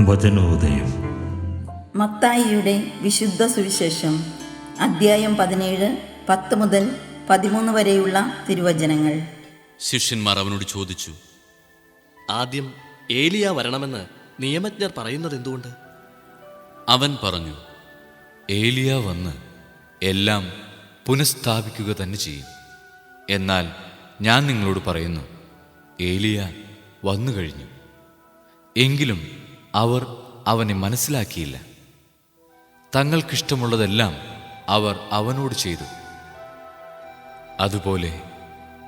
വചനോദയം. മത്തായിയുടെ വിശുദ്ധ സുവിശേഷം അദ്ധ്യായം 17, 10 മുതൽ 13 വരെയുള്ള തിരുവചനങ്ങൾ. ശിഷ്യന്മാർ അവനോട് ചോദിച്ചു, ആദ്യം ഏലിയ വരണമെന്ന് നിയമജ്ഞർ പറയുന്നത് എന്തുകൊണ്ട്? അവൻ പറഞ്ഞു, ഏലിയ വന്ന് എല്ലാം പുനഃസ്ഥാപിക്കുക തന്നെ ചെയ്യും. എന്നാൽ ഞാൻ നിങ്ങളോട് പറയുന്നു, ഏലിയ വന്നു കഴിഞ്ഞു, എങ്കിലും അവർ അവനെ മനസ്സിലാക്കിയില്ല. തങ്ങൾക്കിഷ്ടമുള്ളതെല്ലാം അവർ അവനോട് ചെയ്തു. അതുപോലെ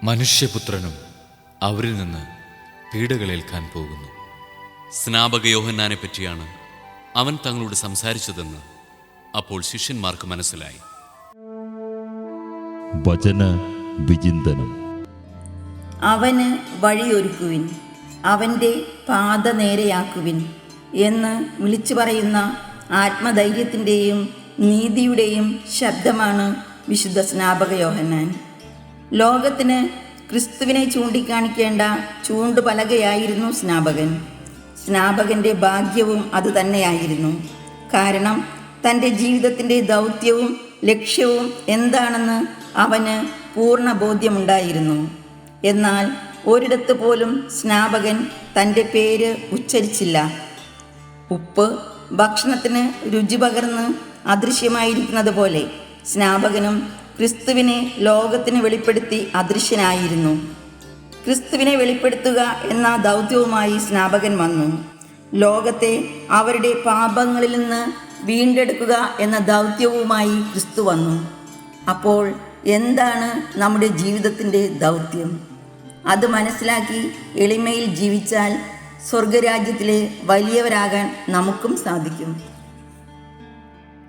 മനുഷ്യപുത്രനും അവരിൽ നിന്ന് പീഡകളേൽക്കാൻ പോകുന്നു. സ്നാപക യോഹന്നാനെ പറ്റിയാണ് അവൻ തങ്ങളോട് സംസാരിച്ചതെന്ന് അപ്പോൾ ശിഷ്യന്മാർക്ക് മനസ്സിലായി. വചന വിചിന്തനം. അവന് വഴിയൊരുക്കുവിൻ, അവൻ്റെ പാത നേരെയാക്കുവിൻ എന്ന് വിളിച്ചു പറയുന്ന ആത്മധൈര്യത്തിൻ്റെയും നീതിയുടെയും ശബ്ദമാണ് വിശുദ്ധ സ്നാപക യോഹന്നാൻ. ലോകത്തിന് ക്രിസ്തുവിനെ ചൂണ്ടിക്കാണിക്കേണ്ട ചൂണ്ടുപലകയായിരുന്നു സ്നാപകൻ. സ്നാപകൻ്റെ ഭാഗ്യവും അതുതന്നെയായിരുന്നു. കാരണം തൻ്റെ ജീവിതത്തിൻ്റെ ദൗത്യവും ലക്ഷ്യവും എന്താണെന്ന് അവന് പൂർണ്ണ ബോധ്യമുണ്ടായിരുന്നു. എന്നാൽ ഒരിടത്ത് പോലും സ്നാപകൻ തൻ്റെ പേര് ഉച്ചരിച്ചില്ല. ഉപ്പ് ഭക്ഷണത്തിന് രുചി പകർന്ന് അദൃശ്യമായിരിക്കുന്നത് പോലെ സ്നാപകനും ക്രിസ്തുവിനെ ലോകത്തിന് വെളിപ്പെടുത്തി അദൃശ്യനായിരുന്നു. ക്രിസ്തുവിനെ വെളിപ്പെടുത്തുക എന്ന ദൗത്യവുമായി സ്നാപകൻ വന്നു. ലോകത്തെ അവരുടെ പാപങ്ങളിൽ നിന്ന് വീണ്ടെടുക്കുക എന്ന ദൗത്യവുമായി ക്രിസ്തു വന്നു. അപ്പോൾ എന്താണ് നമ്മുടെ ജീവിതത്തിൻ്റെ ദൗത്യം? അത് മനസ്സിലാക്കി എളിമയിൽ ജീവിച്ചാൽ സ്വർഗരാജ്യത്തിലെ വലിയവരാകാൻ നമുക്കും സാധിക്കും.